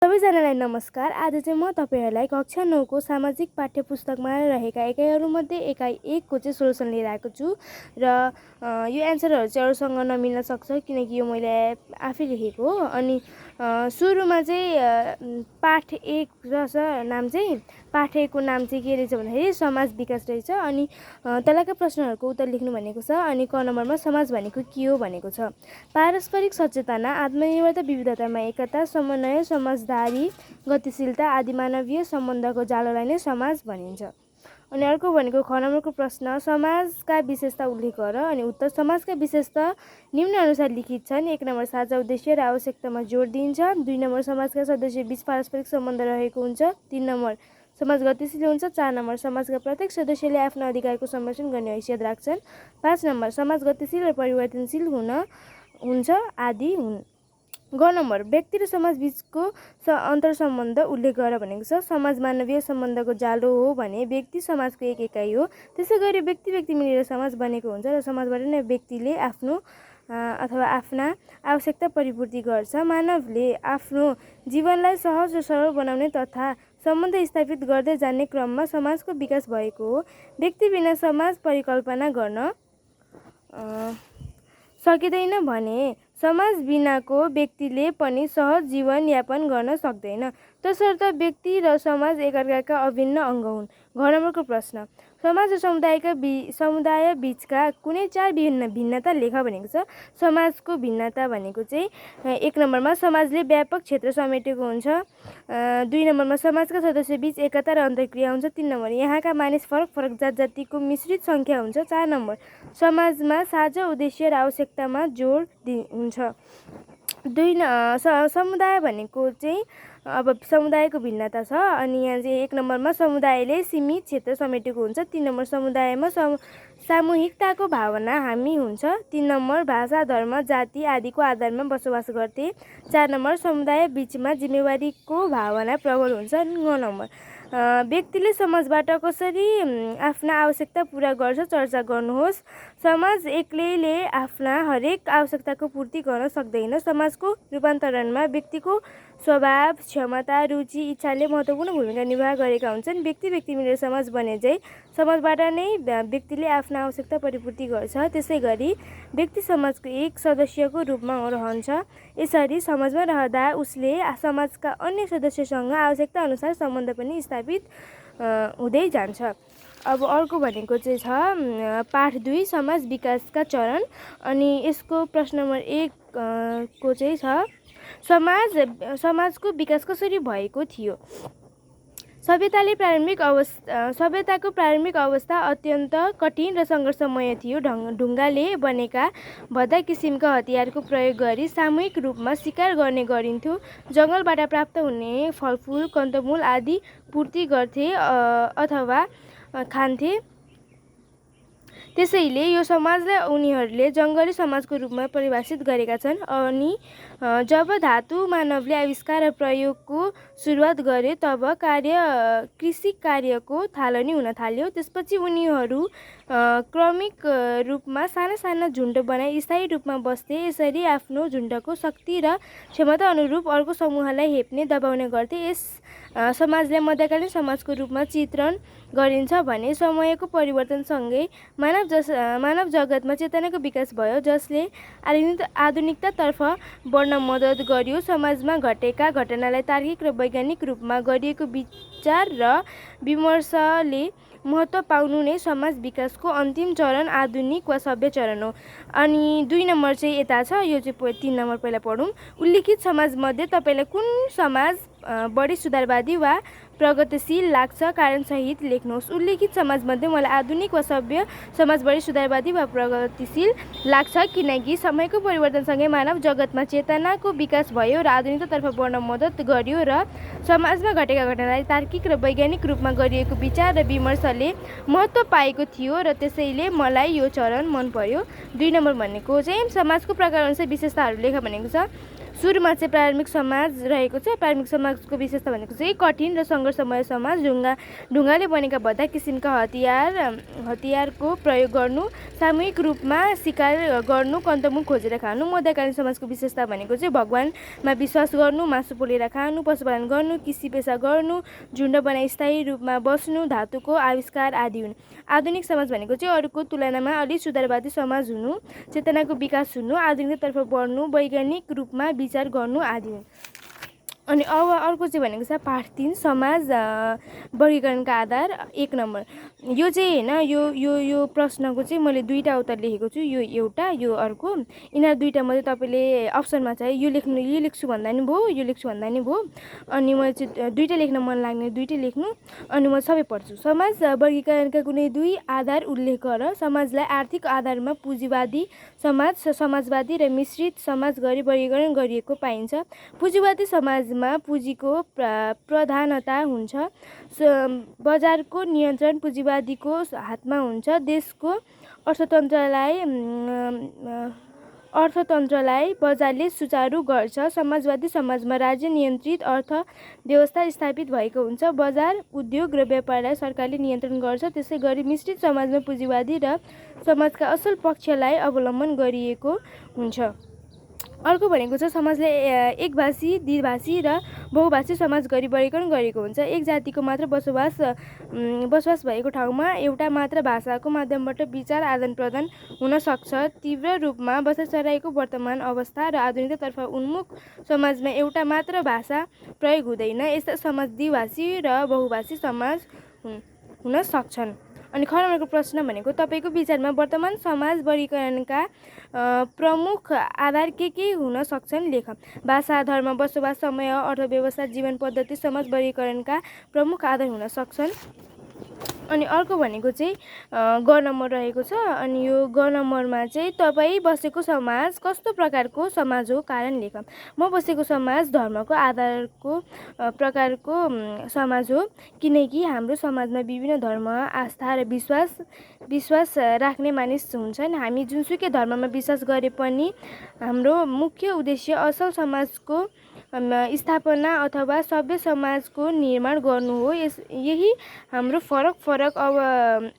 सबैजनालाई नमस्कार। आज चाहिँ म तपाईहरुलाई कक्षा 9 को सामाजिक पाठ्यपुस्तकमा रहेका एकाइहरुमध्ये एकाइ 1 को चाहिँ सोलुसन लिएर आएको छु र यो एन्सरहरु चाहिँ अरूसँग नमिल्न सक्छ किनकि यो मैले आफै लेखेको हो। अनि सुरुमा चाहिँ पाठ 1 रहेछ नाम चाहिँ पाठ 1 को नाम चाहिँ के रहेछ भन्दाखेरि समाज विकास रहेछ। अनि तलका प्रश्नहरुको उत्तर लेख्नु भनेको छ। अनि क नम्बरमा समाज भनेको के हो भनेको छ। पारस्परिक सचेतना, आत्मनिर्भरता, विविधतामा एकता, समन्वय, समझदारी, गतिशीलता आदि मानवीय सम्बन्धको जालोलाई नै समाज भनिन्छ। अनि अर्को भनेको ख नम्बरको प्रश्न समाजका विशेषता उल्लेख गर। अनि उत्तर समाजका विशेषता निम्न अनुसार लिखित छन्। 1 नम्बर साझा उद्देश्य र आवश्यकतामा जोड दिन्छ। 2 नम्बर समाजका सदस्य बीच पारस्परिक सम्बन्ध रहेको हुन्छ। 3 नम्बर समाज गतिशील हुन्छ। 4 नम्बर समाजका प्रत्येक सदस्यले आफ्नो अधिकारको संरक्षण गर्ने हैसियत राख्छन्। 5 नम्बर समाज गतिशील र परिवर्तनशील हुन्छ आदि हुन्। ग नम्बर व्यक्ति र समाज बीचको अन्तरसम्बन्ध उल्लेख गर भनेको छ। समाज मानवीय सम्बन्धको जालो हो भने व्यक्ति समाजको एक एकाइ हो। त्यसैगरी व्यक्ति मिलेर समाज बनेको हुन्छ र समाजबाट नै व्यक्तिले आफ्नो अथवा आफ्ना आवश्यकता परिपूर्ति गर्छ। मानवले आफ्नो जीवनलाई सहज र सरल बनाउने तथा सम्बन्ध स्थापित गर्दै जाने क्रममा समाजको विकास भएको हो। व्यक्ति बिना समाज परिकल्पना गर्न सकिँदैन भने समाज बिनाको व्यक्तिले पनि सहज जीवन यापन गर्न सक्दैन। तसर्थ व्यक्ति र समाज एकअर्काका अभिन्न अंग हुन्। घ नम्बरको प्रश्न समाज र समुदाय बीचका कुनै 4 भिन्नता लेख भनेको छ। समाजको भिन्नता भनेको चाहिँ 1 नम्बरमा समाजले व्यापक क्षेत्र समेटेको हुन्छ। 2 नम्बरमा समाजका सदस्य बीच एकता र अन्तर्क्रिया हुन्छ। 3 नम्बर यहाँका मानिस फरक जात जातिको मिश्रित संख्या हुन्छ। 4 नम्बर समाजमा साझा उद्देश्य र आवश्यकतामा जोड हुन्छ। समुदाय भनेको चाहिँ अब समुदायको भिन्नता छ। अनि यहाँ चाहिँ 1 नम्बरमा समुदायले सीमित क्षेत्र समेटेको हुन्छ। 3 नम्बर समुदायमा सामूहिकताको भावना हामी हुन्छ। 3 नम्बर भाषा, धर्म, जाति आदिको आधारमा बसोबास गर्थे। 4 नम्बर समुदाय बीचमा जिम्मेवारीको भावना प्रबल हुन्छ। 9 नम्बर व्यक्तिले समाजबाट कसरी आफ्ना आवश्यकता पूरा गर्छ चर्चा गर्नुहोस्। समाज एक्लैले आफ्ना हरेक आवश्यकताको पूर्ति गर्न सक्दैन। समाजको रूपान्तरणमा व्यक्तिको स्वभाव, क्षमता, रुचि, इच्छाले महत्त्वपूर्ण भूमिका निर्वाह गरेका हुन्छन्। व्यक्ति मिलेर समाज बने चाहिँ समाजबाट नै व्यक्तिले आफ्ना आवश्यकता परिपूर्ति गर्छ। त्यसैगरी व्यक्ति समाजको एक सदस्यको रूपमा रहन्छ। यसरी समाजमा रहँदा उसले समाजका अन्य सदस्यसँग आवश्यकता अनुसार सम्बन्ध पनि स्थापित हुँदै जान्छ। अब अर्को भनेको चाहिँ छ पाठ 2 समाज विकासका चरण। अनि यसको प्रश्न नम्बर 1 को चाहिँ छ समाजको विकास कसरी भएको थियो। सभ्यताको प्रारम्भिक अवस्था अत्यन्त कठिन र सङ्घर्षमय थियो। ढुङ्गाले बनेका भद्दा किसिमका हतियारको प्रयोग गरी सामूहिक रूपमा शिकार गर्ने गरिन्थ्यो। जङ्गलबाट प्राप्त हुने फलफुल, कन्दमूल आदि पूर्ति गर्थे अथवा खान्थे। त्यसैले यो समाजलाई उनीहरूले जङ्गली समाजको रूपमा परिभाषित गरेका छन्। अनि जब धातु मानवले आविष्कार र प्रयोगको सुरुवात गरे तब कृषि कार्यको थालनी हुन थाल्यो। त्यसपछि उनीहरू क्रमिक रूपमा साना झुन्ड बनाई स्थायी रूपमा बस्थे। यसरी आफ्नो झुन्डको शक्ति र क्षमता अनुरूप अर्को समूहलाई हेप्ने दबाउने गर्थे। यस समाजलाई मध्यकालीन समाजको रूपमा चित्रण गरिन्छ भने समयको परिवर्तनसँगै मानव जगतमा चेतनाको विकास भयो जसले आधुनिकतातर्फ बढ्न मद्दत गर्यो। समाजमा घटेका घटनालाई तार्किक र वैज्ञानिक रूपमा गरिएको विचार र विमर्शले महत्त्व पाउनु नै समाज विकासको अन्तिम चरण आधुनिक वा सभ्य चरण हो। अनि 2 नम्बर चाहिँ यता छ। यो चाहिँ 3 नम्बर पहिला पढौँ। उल्लिखित समाजमध्ये तपाईँलाई कुन समाज बढी सुधारवादी वा प्रगतिशील लाग्छ कारण सहित लेख्नुहोस्। उल्लिखित समाजमध्ये मलाई आधुनिक वा सभ्य समाज बढी सुधारवादी वा प्रगतिशील लाग्छ किनकि समयको परिवर्तनसँगै मानव जगतमा चेतनाको विकास भयो र आधुनिकतातर्फ बढ्न मद्दत गर्यो र समाजमा घटेका घटनालाई तार्किक र वैज्ञानिक रूपमा गरिएको विचार र विमर्शले महत्त्व पाएको थियो र त्यसैले मलाई यो चरण मन पर्यो। 2 नम्बर भनेको चाहिँ समाजको प्रकारअनुसार विशेषताहरू लेख भनेको छ। सुरुमा चाहिँ प्रारम्भिक समाज रहेको छ। प्रारम्भिक समाजको विशेषता भनेको चाहिँ कठिन र सङ्घर्षमय समाज, ढुङ्गाले बनेका भद्दा किसिमका हतियारको प्रयोग गर्नु, सामूहिक रूपमा शिकार गर्नु, कन्तमुख खोजेर खानु। मध्यकालीन समाजको विशेषता भनेको चाहिँ भगवानमा विश्वास गर्नु, मासु पोलेर खानु, पशुपालन गर्नु, कृषि पेसा गर्नु, झुन्ड बनाई स्थायी रूपमा बस्नु, धातुको आविष्कार आदि हुन्। आधुनिक समाज भनेको चाहिँ अरूको तुलनामा अलि सुधारवादी समाज हुनु, चेतनाको विकास हुनु, आधुनिकतातर्फ बढ्नु, वैज्ञानिक रूपमा विचार गर्नु आदि हुन्। अनि अब अर्को चाहिँ भनेको छ पाठ 3 समाज वर्गीकरणका आधार 1 नम्बर। यो चाहिँ होइन, यो प्रश्नको चाहिँ मैले दुईवटा उत्तर लेखेको छु, यो एउटा यो अर्को। यिनीहरू दुईवटा मध्ये तपाईँले अप्सनमा चाहिँ यो लेख्छु भन्दा नि भयो, यो लेख्छु भन्दा नि भयो। अनि मैले चाहिँ दुईवटा लेख्न मन लाग्ने दुईवटै लेख्नु। अनि म सबै पढ्छु। समाज वर्गीकरणका कुनै दुई आधार उल्लेख गर। समाजलाई आर्थिक आधारमा पुँजीवादी समाज, समाजवादी र मिश्रित समाज गरी वर्गीकरण गरिएको पाइन्छ। पुँजीवादी समाजमा पुँजीको प्रधानता हुन्छ, बजारको नियन्त्रण पुँजीवादीको हातमा हुन्छ, देशको अर्थतन्त्रलाई बजारले सुचारू गर्छ। समाजवादी समाजमा राज्य नियन्त्रित अर्थव्यवस्था स्थापित भएको हुन्छ, बजार उद्योग र व्यापारलाई सरकारले नियन्त्रण गर्छ। त्यसै गरी मिश्रित समाजमा पुँजीवादी र समाजका असल पक्षलाई अवलम्बन गरिएको हुन्छ। अर्को भनेको छ समाजलाई एकभाषी, द्विभाषी र बहुभाषी समाज गरी वर्गीकरण गरिएको हुन्छ। एक जातिको मात्र बसोबास भएको ठाउँमा एउटा मात्र भाषाको माध्यमबाट विचार आदान प्रदान हुन सक्छ। तीव्र रूपमा बसाइसराईको वर्तमान अवस्था र आधुनिकतातर्फ उन्मुख समाजमा एउटा मात्र भाषा प्रयोग हुँदैन। यस्ता समाज द्विभाषी र बहुभाषी समाज हुन सक्छन्। अनि ख नम्बरको प्रश्न भनेको तपाईँको विचारमा वर्तमान समाज वर्गीकरणका प्रमुख आधार के हुन सक्छन् लेख। भाषा, धर्म, बसोबास, समय, अर्थव्यवस्था, जीवन पद्धति समाज वर्गीकरणका प्रमुख आधार हुन सक्छन्। अनि अर्को भनेको चाहिँ ग नम्बर रहेको छ। अनि यो ग नम्बरमा चाहिँ तपाईँ बसेको समाज कस्तो प्रकारको समाज हो, कारण लेख। म बसेको समाज धर्मको आधारको प्रकारको समाज हो, किनकि हाम्रो समाजमा विभिन्न धर्म, आस्था र विश्वास राख्ने मानिस हुन्छन्। हामी जुनसुकै धर्ममा विश्वास गरे पनि हाम्रो मुख्य उद्देश्य असल समाजको स्थापना अथवा सभ्य समाजको निर्माण गर्नु हो। यही हाम्रो फरक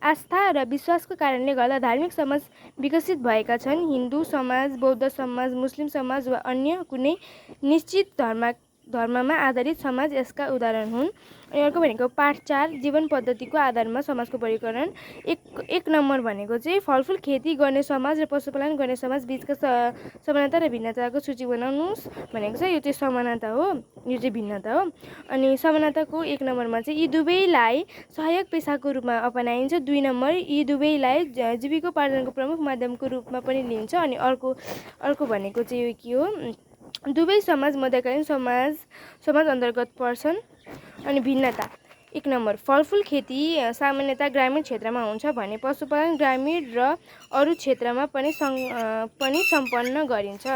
आस्था र विश्वासको कारणले गर्दा धार्मिक समाज विकसित भएका छन्। हिन्दू समाज, बौद्ध समाज, मुस्लिम समाज वा अन्य कुनै निश्चित धर्ममा आधारित समाज यसका उदाहरण हुन्। अनि अर्को भनेको पाठ 4 जीवन पद्धतिको आधारमा समाजको वर्गीकरण। एक नम्बर भनेको चाहिँ फलफुल खेती गर्ने समाज र पशुपालन गर्ने समाज बीचका समानता र भिन्नताको सूची बनाउनुहोस् भनेको छ। यो चाहिँ समानता हो, यो चाहिँ भिन्नता हो। अनि समानताको 1 नम्बरमा चाहिँ यी दुवैलाई सहायक पेसाको रूपमा अपनाइन्छ। 2 नम्बर यी दुवैलाई जीविकोपार्जनको प्रमुख माध्यमको रूपमा पनि लिन्छ। अनि अर्को भनेको चाहिँ यो के हो, दुवै समाज मध्यकालीन समाज अन्तर्गत पर्छन्। अनि भिन्नता 1 नम्बर फलफुल खेती सामान्यतः ग्रामीण क्षेत्रमा हुन्छ भने पशुपालन ग्रामीण र अरू क्षेत्रमा पनि सम्पन्न गरिन्छ।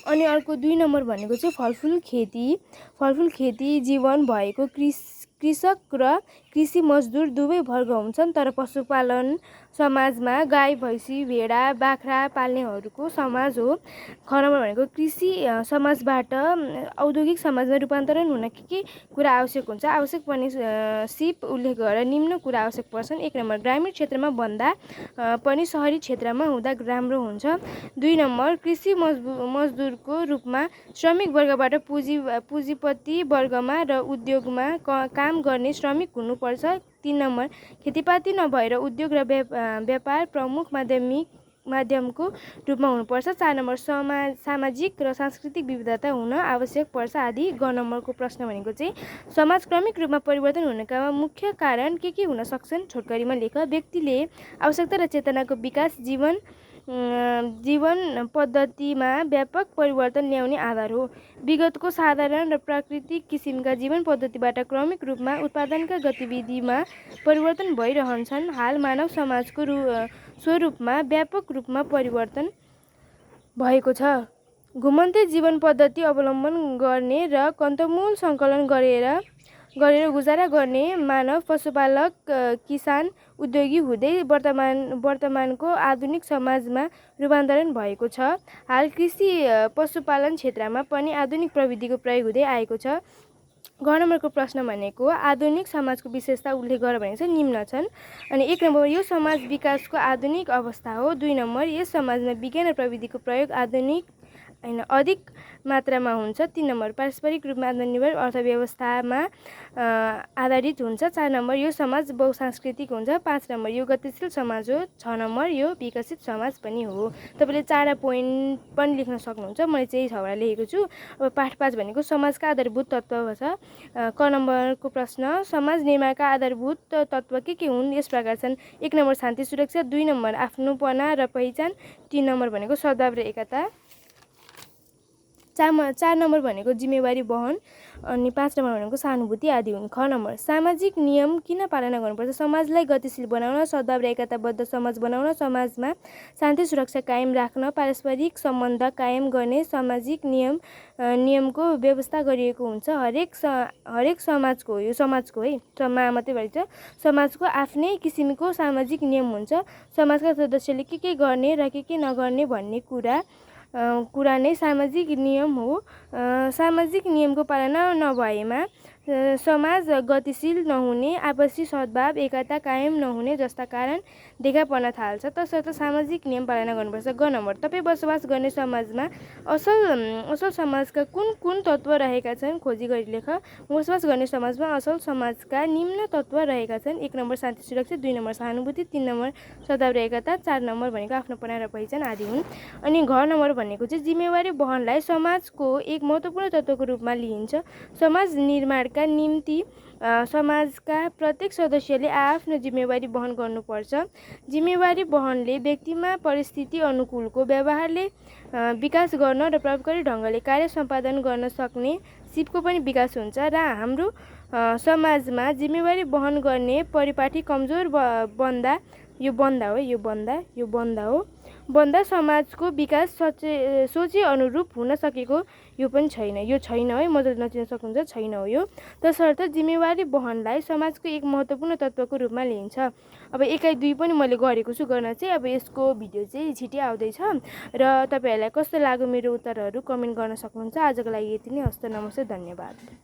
अनि अर्को 2 नम्बर भनेको चाहिँ फलफुल खेती जीवन भएको कृषक र कृषि मजदुर दुवै वर्ग हुन्छन्। तर पशुपालन समाजमा गाई, भैँसी, भेडा, बाख्रा पाल्नेहरूको समाज हो। ख नम्बर भनेको कृषि समाजबाट औद्योगिक समाजमा रूपान्तरण हुन के कुरा आवश्यक हुन्छ, आवश्यक पर्ने सिप उल्लेख गरेर निम्न कुरा आवश्यक पर्छन्। 1 नम्बर ग्रामीण क्षेत्रमा भन्दा पनि सहरी क्षेत्रमा हुँदा राम्रो हुन्छ। 2 नम्बर कृषि मजदुरको रूपमा श्रमिक वर्गबाट पुँजीपति वर्गमा र उद्योगमा काम गर्ने श्रमिक हुनुपर्छ। 3 नम्बर खेतीपाती नभएर उद्योग र व्यापार प्रमुख माध्यमको रूपमा हुनुपर्छ। 4 नम्बर सामाजिक र सांस्कृतिक विविधता हुन आवश्यक पर्छ आदि। ग नम्बरको प्रश्न भनेको चाहिँ समाज क्रमिक रूपमा परिवर्तन हुनका मुख्य कारण के हुन सक्छन्, छोटकरीमा लेख। व्यक्तिले आवश्यकता र चेतनाको विकास जीवन पद्धतिमा व्यापक परिवर्तन ल्याउने आधार हो। विगतको साधारण र प्राकृतिक किसिमका जीवन पद्धतिबाट क्रमिक रूपमा उत्पादनका गतिविधिमा परिवर्तन भइरहन्छन्। हाल मानव समाजको स्वरूपमा व्यापक रूपमा परिवर्तन भएको छ। घुमन्ते जीवन पद्धति अवलम्बन गर्ने र कन्तमूल सङ्कलन गरेर गरेर गुजारा गर्ने मानव पशुपालक किसान उद्योगी हुँदै वर्तमानको आधुनिक समाजमा रूपान्तरण भएको छ। हाल कृषि पशुपालन क्षेत्रमा पनि आधुनिक प्रविधिको प्रयोग हुँदै आएको छ। ग नम्बरको प्रश्न भनेको आधुनिक समाजको विशेषता उल्लेख गर भनेको छ, निम्न छन्। अनि 1 नम्बर यो समाज विकासको आधुनिक अवस्था हो। 2 नम्बर यस समाजमा विज्ञान र प्रविधिको प्रयोग अधिक मात्रामा हुन्छ। 3 नम्बर पारस्परिक रूपमा आत्मनिर्भर अर्थव्यवस्थामा आधारित हुन्छ। 4 नम्बर यो समाज बहुसांस्कृतिक हुन्छ। 5 नम्बर यो गतिशील समाज हो। 6 नम्बर यो विकसित समाज पनि हो। तपाईँले 4 पोइन्ट पनि लेख्न सक्नुहुन्छ, मैले चाहिँ 6 वटा लेखेको छु। अब पाठ 5 भनेको समाजका आधारभूत तत्व छ। क नम्बरको प्रश्न समाज निर्माणका आधारभूत तत्व के हुन्? यस प्रकार छन्। 1 नम्बर शान्ति सुरक्षा, 2 नम्बर आफ्नोपना र पहिचान, 3 नम्बर भनेको सद्भाव र एकता, 4 नम्बर भनेको जिम्मेवारी वहन, अनि 5 नम्बर भनेको सहानुभूति आदि हुन्। ख नम्बर सामाजिक नियम किन पालना गर्नुपर्छ? समाजलाई गतिशील बनाउन, सद्भाव र एकताबद्ध समाज बनाउन, समाजमा शान्ति सुरक्षा कायम राख्न, पारस्परिक सम्बन्ध कायम गर्ने सामाजिक नियमको व्यवस्था गरिएको हुन्छ। हरेक समाजको, यो समाजको है, मात्रै भन्छ, समाजको आफ्नै किसिमको सामाजिक नियम हुन्छ। समाजका सदस्यले के गर्ने र के नगर्ने भन्ने कुरा नै सामाजिक नियम हो। सामाजिक नियमको पालना नभएमा समाज गतिशील नहुने, आपसी सद्भाव एकता कायम नहुने जस्ता कारण देखा पर्न थाल्छ। तसर्थ सामाजिक नियम पालना गर्नुपर्छ। ग नम्बर तपाईँ बसोबास गर्ने समाजमा असल समाजका कुन तत्त्व रहेका छन्? खोजी गरी लेख। बसोबास गर्ने समाजमा असल समाजका निम्न तत्त्व रहेका छन्। 1 नम्बर शान्ति सुरक्षा, 2 नम्बर सहानुभूति, 3 नम्बर सद्भाव र एकता, 4 नम्बर भनेको आफ्नोपना र पहिचान आदि हुन्। अनि घ नम्बर भनेको चाहिँ जिम्मेवारी वहनलाई समाजको एक महत्त्वपूर्ण तत्त्वको रूपमा लिइन्छ। समाज निर्माणका निम्ति समाजका प्रत्येक सदस्यले आफ्नो जिम्मेवारी वहन गर्नुपर्छ। जिम्मेवारी वहनले व्यक्तिमा परिस्थिति अनुकूलको व्यवहारले विकास गर्न र प्रभावकारी ढङ्गले कार्य सम्पादन गर्न सक्ने सिपको पनि विकास हुन्छ। र हाम्रो समाजमा जिम्मेवारी वहन गर्ने परिपाटी कमजोर बन्दा समाजको विकास सोचे अनुरूप हुन सकेको यो छैन है, मजाले नचिन्न सक्नुहुन्छ, छैन हो यो। तसर्थ जिम्मेवारी वहनलाई समाजको एक महत्त्वपूर्ण तत्त्वको रूपमा लिइन्छ। अब 1 2 पनि मैले गरेको छु गर्न चाहिँ। अब यसको भिडियो चाहिँ छिटै आउँदैछ र तपाईँहरूलाई कस्तो लाग्यो मेरो उत्तरहरू कमेन्ट गर्न सक्नुहुन्छ। आजको लागि यति नै। हस्त, नमस्ते, धन्यवाद।